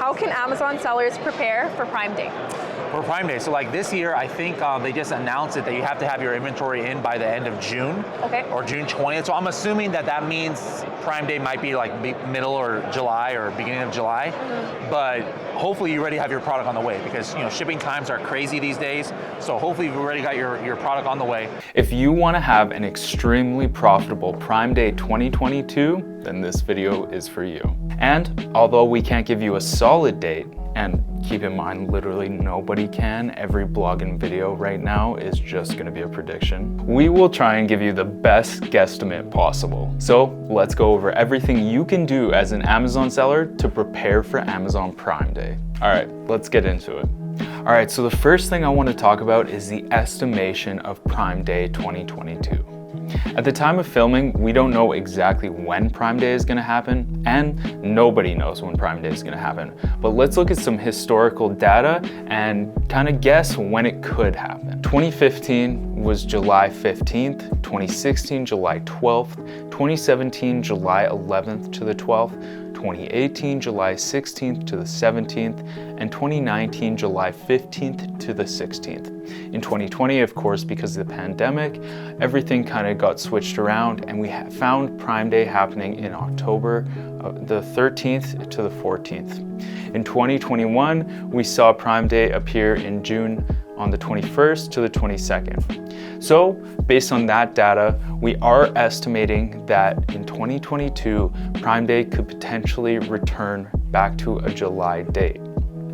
how can Amazon sellers prepare for Prime Day? For Prime Day, so like this year, I think they just announced it that you have to have your inventory in by the end of June, or June 20th. So I'm assuming that that means Prime Day might be like middle or July or beginning of July. But hopefully you already have your product on the way, because shipping times are crazy these days. So hopefully you've already got your product on the way. If you want to have an extremely profitable Prime Day 2022, then this video is for you. And although we can't give you a solid date, and keep in mind, literally nobody can. Every blog and video right now is just gonna be a prediction. We will try and give you the best guesstimate possible. So let's go over everything you can do as an Amazon seller to prepare for Amazon Prime Day. All right, let's get into it. All right, so the first thing I want to talk about is the estimation of Prime Day 2022. At the time of filming, we don't know exactly when Prime Day is going to happen, and nobody knows when Prime Day is going to happen. But let's look at some historical data and kind of guess when it could happen. 2015 was July 15th, 2016 July 12th, 2017 July 11th to the 12th, 2018 July 16th to the 17th, and 2019 July 15th to the 16th. In 2020, of course, because of the pandemic, everything kind of got switched around, and we found Prime Day happening in October the 13th to the 14th. In 2021, we saw Prime Day appear in June on the 21st to the 22nd. So based on that data, we are estimating that in 2022, Prime Day could potentially return back to a July date.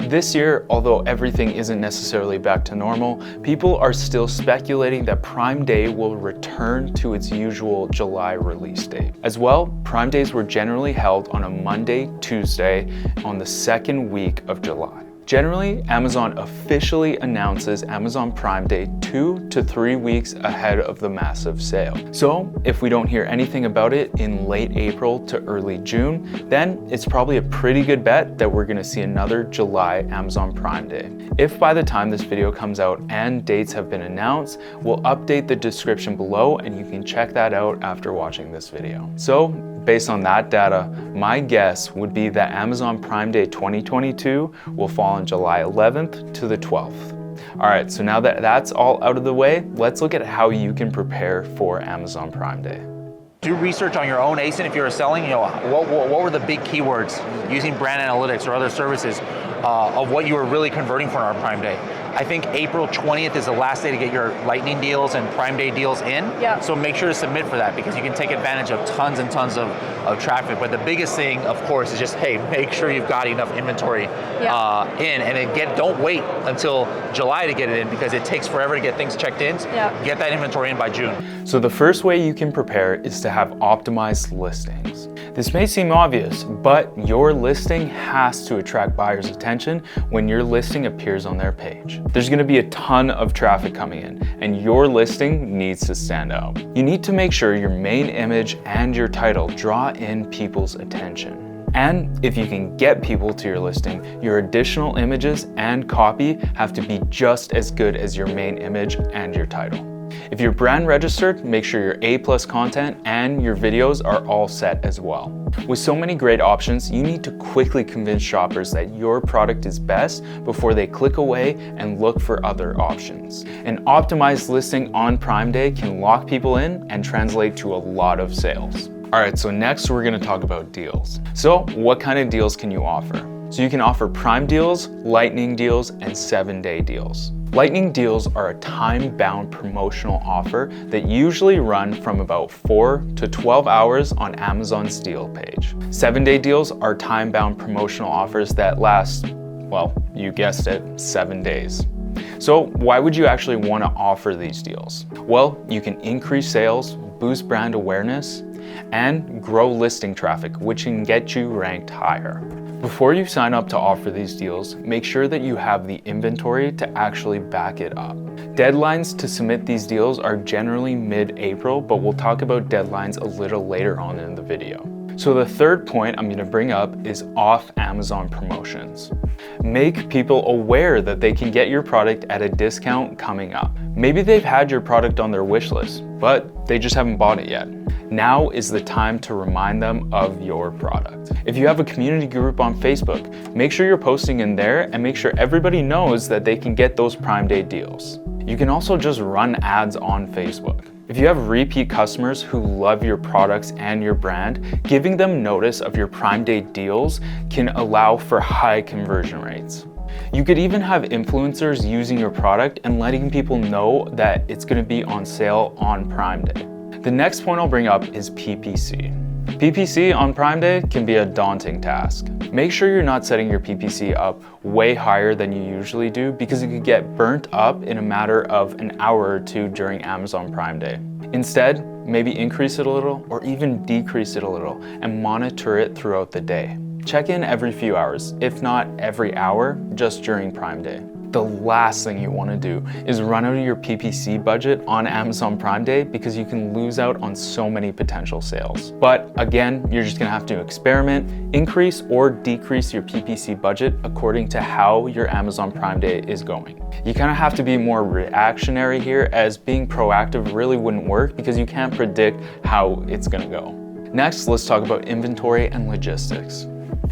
This year, although everything isn't necessarily back to normal, people are still speculating that Prime Day will return to its usual July release date. As well, Prime Days were generally held on a Monday, Tuesday on the second week of July. Generally, Amazon officially announces Amazon Prime Day 2 to 3 weeks ahead of the massive sale. So if we don't hear anything about it in late April to early June, then it's probably a pretty good bet that we're gonna see another July Amazon Prime Day. If by the time this video comes out and dates have been announced, we'll update the description below and you can check that out after watching this video. So based on that data, my guess would be that Amazon Prime Day 2022 will fall on July 11th to the 12th. All right, so now that that's all out of the way, let's look at how you can prepare for Amazon Prime Day. Do research on your own ASIN if you're selling. What were the big keywords using brand analytics or other services of what you were really converting for our Prime Day. I think April 20th is the last day to get your Lightning deals and Prime Day deals in. Yeah. So make sure to submit for that, because you can take advantage of tons and tons of traffic. But the biggest thing, of course, is just, hey, make sure you've got enough inventory in, and then don't wait until July to get it in, because it takes forever to get things checked in. Yeah. Get that inventory in by June. So the first way you can prepare is to have optimized listings. This may seem obvious, but your listing has to attract buyers' attention when your listing appears on their page. There's going to be a ton of traffic coming in, and your listing needs to stand out. You need to make sure your main image and your title draw in people's attention. And if you can get people to your listing, your additional images and copy have to be just as good as your main image and your title. If you're brand registered, make sure your A+ content and your videos are all set as well. With so many great options, you need to quickly convince shoppers that your product is best before they click away and look for other options. An optimized listing on Prime Day can lock people in and translate to a lot of sales. All right, so next we're gonna talk about deals. So what kind of deals can you offer? So you can offer Prime deals, Lightning deals, and 7-day deals. Lightning deals are a time-bound promotional offer that usually run from about 4 to 12 hours on Amazon's deal page. 7-day deals are time-bound promotional offers that last, well, you guessed it, 7 days. So why would you actually want to offer these deals? Well, you can increase sales, boost brand awareness, and grow listing traffic, which can get you ranked higher. Before you sign up to offer these deals, make sure that you have the inventory to actually back it up. Deadlines to submit these deals are generally mid-April, but we'll talk about deadlines a little later on in the video. So the third point I'm going to bring up is off Amazon promotions. Make people aware that they can get your product at a discount coming up. Maybe they've had your product on their wish list, but they just haven't bought it yet. Now is the time to remind them of your product. If you have a community group on Facebook, make sure you're posting in there and make sure everybody knows that they can get those Prime Day deals. You can also just run ads on Facebook. If you have repeat customers who love your products and your brand, giving them notice of your Prime Day deals can allow for high conversion rates. You could even have influencers using your product and letting people know that it's going to be on sale on Prime Day. The next point I'll bring up is PPC. PPC on Prime Day can be a daunting task. Make sure you're not setting your PPC up way higher than you usually do because it could get burnt up in a matter of an hour or two during Amazon Prime Day. Instead, maybe increase it a little or even decrease it a little and monitor it throughout the day. Check in every few hours, if not every hour, just during Prime Day. The last thing you want to do is run out of your PPC budget on Amazon Prime Day because you can lose out on so many potential sales. But again, you're just gonna have to experiment, increase or decrease your PPC budget according to how your Amazon Prime Day is going. You kind of have to be more reactionary here, as being proactive really wouldn't work because you can't predict how it's gonna go. Next, let's talk about inventory and logistics.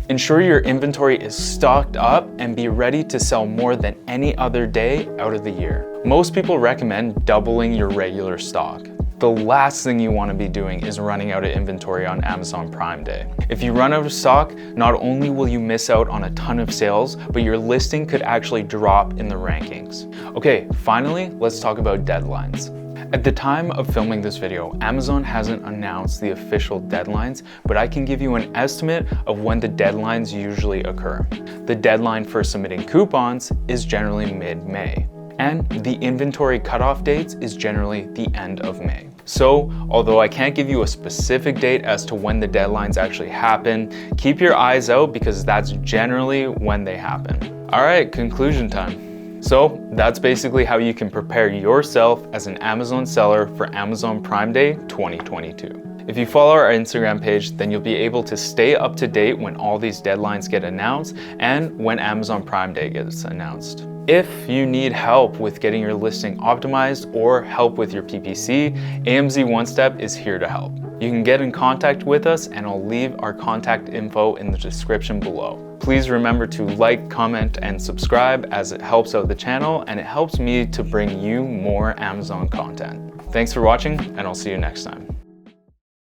Ensure your inventory is stocked up and be ready to sell more than any other day out of the year. Most people recommend doubling your regular stock. The last thing you want to be doing is running out of inventory on Amazon Prime Day. If you run out of stock, not only will you miss out on a ton of sales, but your listing could actually drop in the rankings. Okay, finally, let's talk about deadlines. At the time of filming this video, Amazon hasn't announced the official deadlines, but I can give you an estimate of when the deadlines usually occur. The deadline for submitting coupons is generally mid-May, and the inventory cutoff dates is generally the end of May. So, although I can't give you a specific date as to when the deadlines actually happen, keep your eyes out because that's generally when they happen. All right, conclusion time. So that's basically how you can prepare yourself as an Amazon seller for Amazon Prime Day 2022. If you follow our Instagram page, then you'll be able to stay up to date when all these deadlines get announced and when Amazon Prime Day gets announced. If you need help with getting your listing optimized or help with your PPC, AMZ One Step is here to help. You can get in contact with us and I'll leave our contact info in the description below. Please remember to like, comment, and subscribe as it helps out the channel and it helps me to bring you more Amazon content. Thanks for watching and I'll see you next time.